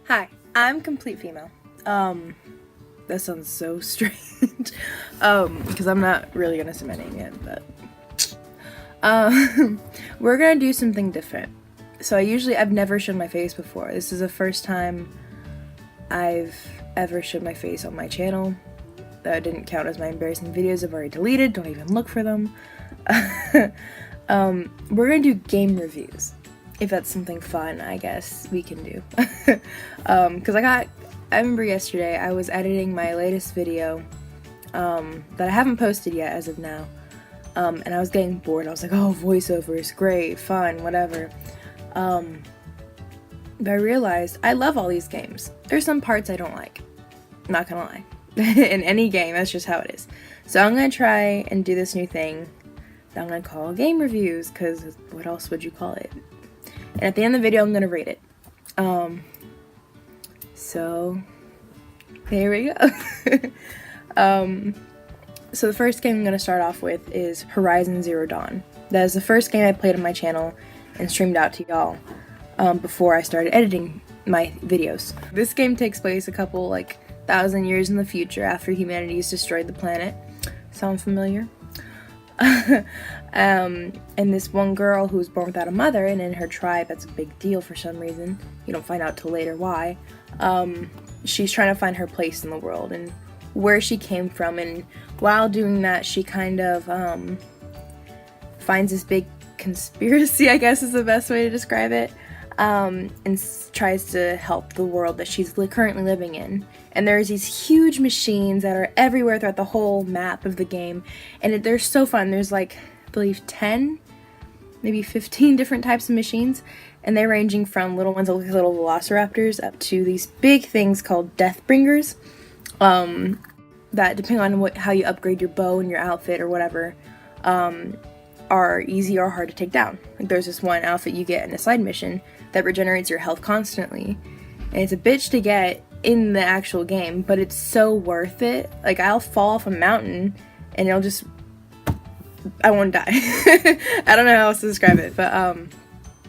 Hi, I'm Complete Female. That sounds so strange. Because I'm not really gonna submit it yet, but we're gonna do something different. So I've never shown my face before. This is the first time I've ever showed my face on my channel. That didn't count as my embarrassing videos I've already deleted. Don't even look for them. We're gonna do game reviews. If that's something fun, I guess we can do. Because I remember yesterday I was editing my latest video that I haven't posted yet as of now. And I was getting bored. I was like, oh, voiceovers, great, fun, whatever. But I realized I love all these games. There's some parts I don't like. I'm not gonna lie. In any game, that's just how it is. So I'm gonna try and do this new thing that I'm gonna call game reviews, because what else would you call it? And at the end of the video, I'm gonna rate it. So there we go. So the first game I'm gonna start off with is Horizon Zero Dawn. That is the first game I played on my channel and streamed out to y'all before I started editing my videos. This game takes place a couple, 1,000 years in the future after humanity's destroyed the planet. Sound familiar? And this one girl who was born without a mother, and in her tribe that's a big deal for some reason, you don't find out till later why, she's trying to find her place in the world and where she came from, and while doing that she kind of finds this big conspiracy, I guess is the best way to describe it, and tries to help the world that she's currently living in. And there's these huge machines that are everywhere throughout the whole map of the game, and they're so fun. There's I believe 10, maybe 15 different types of machines, and they're ranging from little ones that look like little velociraptors up to these big things called Deathbringers, that depending on how you upgrade your bow and your outfit or whatever, are easy or hard to take down. There's this one outfit you get in a side mission that regenerates your health constantly, and it's a bitch to get in the actual game, but it's so worth it. I'll fall off a mountain and I won't die. I don't know how else to describe it, but and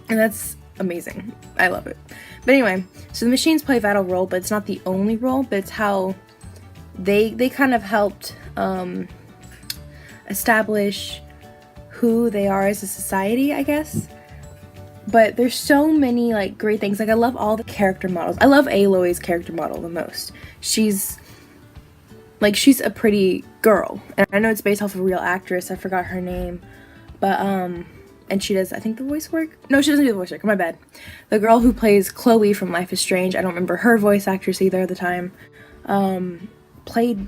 that's amazing. I love it. But anyway, so the machines play a vital role, but it's not the only role, but it's how they kind of helped establish who they are as a society, I guess. But there's so many great things. I love all the character models. I love Aloy's character model the most. She's a pretty girl, and I know it's based off of a real actress. I forgot her name, but and she does, I think, the voice work. No, she doesn't do the voice work. My bad. The girl who plays Chloe from Life is Strange, I don't remember her voice actress either at the time, played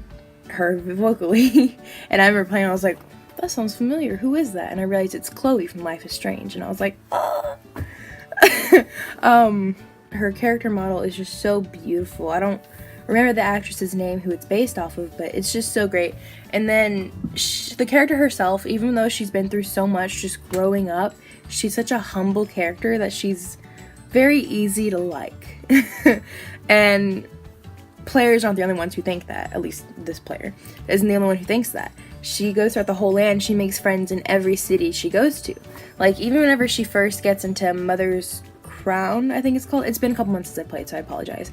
her vocally, and I remember playing. I was like, that sounds familiar. Who is that? And I realized it's Chloe from Life is Strange, and I was like, oh. Her character model is just so beautiful. I don't remember the actress's name who it's based off of, but it's just so great. And then the character herself, even though she's been through so much just growing up, she's such a humble character that she's very easy to like. And players aren't the only ones who think that. At least this player isn't the only one who thinks that. She goes throughout the whole land. She makes friends in every city she goes to. Even whenever she first gets into Mother's Crown, I think it's called. It's been a couple months since I played, so I apologize.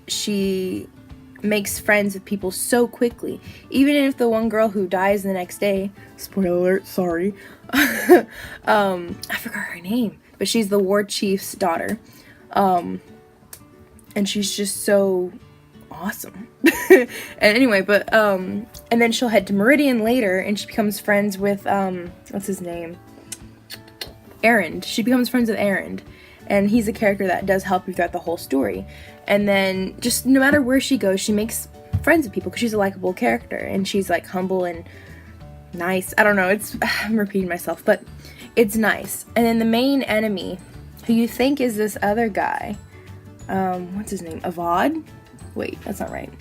She makes friends with people so quickly. Even if the one girl who dies the next day, spoiler alert, sorry, I forgot her name, but she's the war chief's daughter. And she's just so awesome. And anyway, but and then she'll head to Meridian later, and she becomes friends with what's his name? Erend. She becomes friends with Erend, and he's a character that does help you throughout the whole story. And then just no matter where she goes, she makes friends with people because she's a likable character, and she's humble and nice. I don't know, I'm repeating myself, but it's nice. And then the main enemy, who you think is this other guy, what's his name? Avad? Wait, that's not right.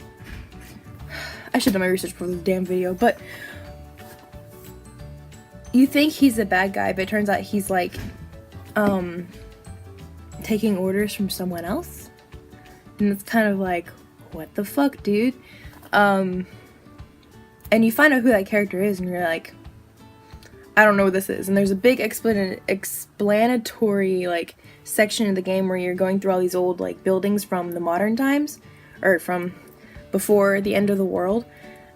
I should have done my research for this damn video, but you think he's the bad guy, but it turns out he's taking orders from someone else. And it's kind of what the fuck, dude? And you find out who that character is, and you're like, I don't know what this is. And there's a big explanatory section of the game where you're going through all these old like buildings from the modern times, or from before the end of the world,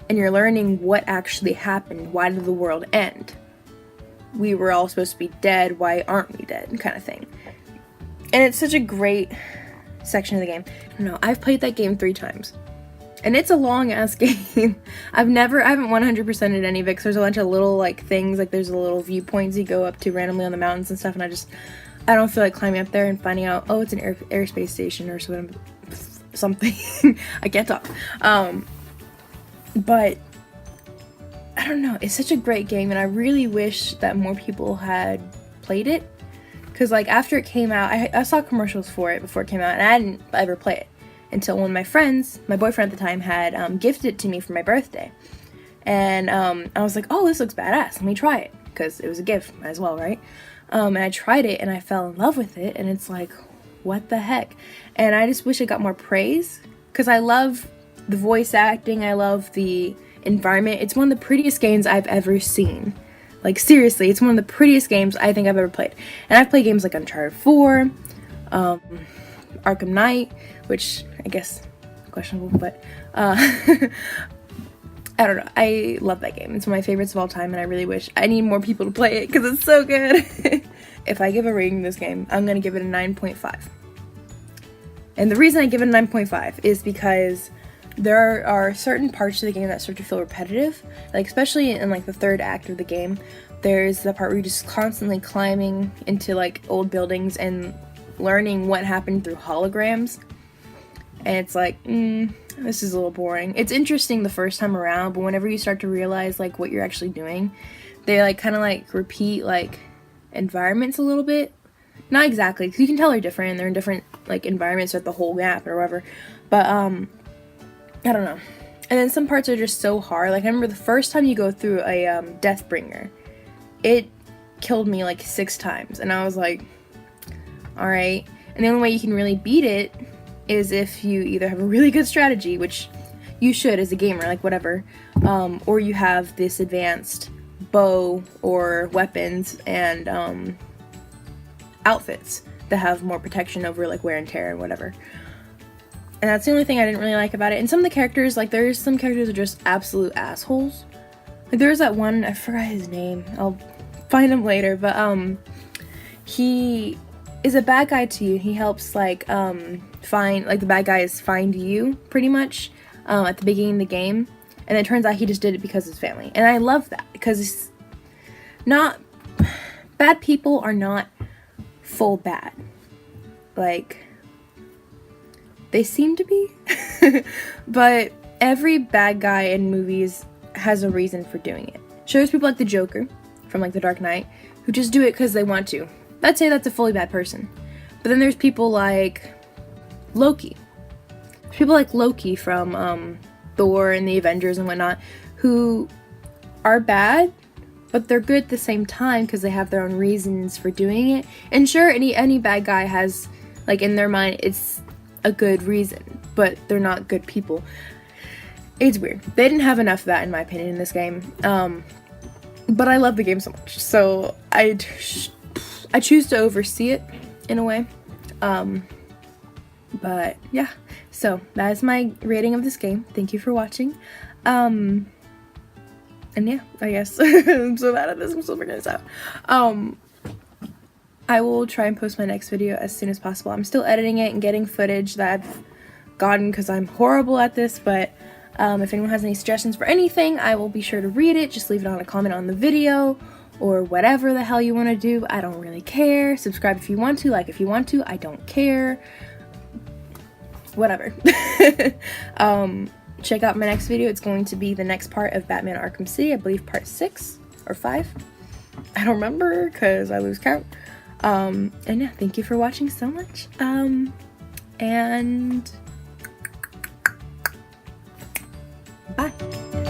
and you're learning what actually happened. Why did the world end? We were all supposed to be dead, why aren't we dead, kind of thing. And it's such a great section of the game. I don't know, I've played that game 3 times. And it's a long ass game. I haven't 100%ed any of it because there's a bunch of little like things, like there's a little viewpoints you go up to randomly on the mountains and stuff, and I don't feel like climbing up there and finding out, oh, it's an airspace station or something. I can't talk. But I don't know, it's such a great game, and I really wish that more people had played it. Because like after it came out, I saw commercials for it before it came out, and I hadn't ever played it until one of my friends, my boyfriend at the time, had gifted it to me for my birthday. And I was like, oh, this looks badass, let me try it, because it was a gift, might as well, right? And I tried it and I fell in love with it, and it's like, what the heck? And I just wish it got more praise, because I love the voice acting, I love the environment. It's one of the prettiest games I've ever seen. Like seriously, it's one of the prettiest games I think I've ever played. And I've played games like Uncharted 4, Arkham Knight, which I guess questionable, but I don't know. I love that game. It's one of my favorites of all time, and I really wish I need more people to play it because it's so good. If I give a rating to this game, I'm gonna give it a 9.5. And the reason I give it a 9.5 is because there are certain parts of the game that start to feel repetitive, like especially in like the third act of the game. There's the part where you're just constantly climbing into like old buildings and learning what happened through holograms, and it's like, this is a little boring. It's interesting the first time around, but whenever you start to realize like what you're actually doing, they like kind of like repeat like environments a little bit. Not exactly, because you can tell they're different. They're in different like environments at the whole map or whatever. But I don't know. And then some parts are just so hard. Like I remember the first time you go through a Deathbringer, it killed me like 6 times, and I was like, alright. And the only way you can really beat it is if you either have a really good strategy, which you should as a gamer, like whatever, or you have this advanced bow or weapons and outfits that have more protection over like wear and tear and whatever. And that's the only thing I didn't really like about it. And some of the characters, like there's some characters that are just absolute assholes. Like there's that one, I forgot his name, I'll find him later, but he is a bad guy to you. He helps like find, like the bad guys find you pretty much at the beginning of the game, and it turns out he just did it because of his family. And I love that, because it's not, bad people are not full bad, like they seem to be. But every bad guy in movies has a reason for doing it. Sure, there's people like the Joker from like The Dark Knight who just do it because they want to. I'd say that's a fully bad person. But then there's people like Loki. There's people like Loki from Thor and the Avengers and whatnot, who are bad, but they're good at the same time because they have their own reasons for doing it. And sure, any bad guy has, like in their mind, it's a good reason, but they're not good people. It's weird. They didn't have enough of that, in my opinion, in this game. But I love the game so much, so I choose to oversee it in a way. But yeah, so that is my rating of this game. Thank you for watching. And yeah, I guess I'm so bad at this. I'm still figuring this out. I will try and post my next video as soon as possible. I'm still editing it and getting footage that I've gotten because I'm horrible at this, but if anyone has any suggestions for anything, I will be sure to read it. Just leave it on a comment on the video or whatever the hell you want to do. I don't really care. Subscribe if you want to, like if you want to. I don't care. Whatever. Check out my next video. It's going to be the next part of Batman Arkham City. I believe part 6 or 5. I don't remember because I lose count. And yeah, thank you for watching so much. And bye.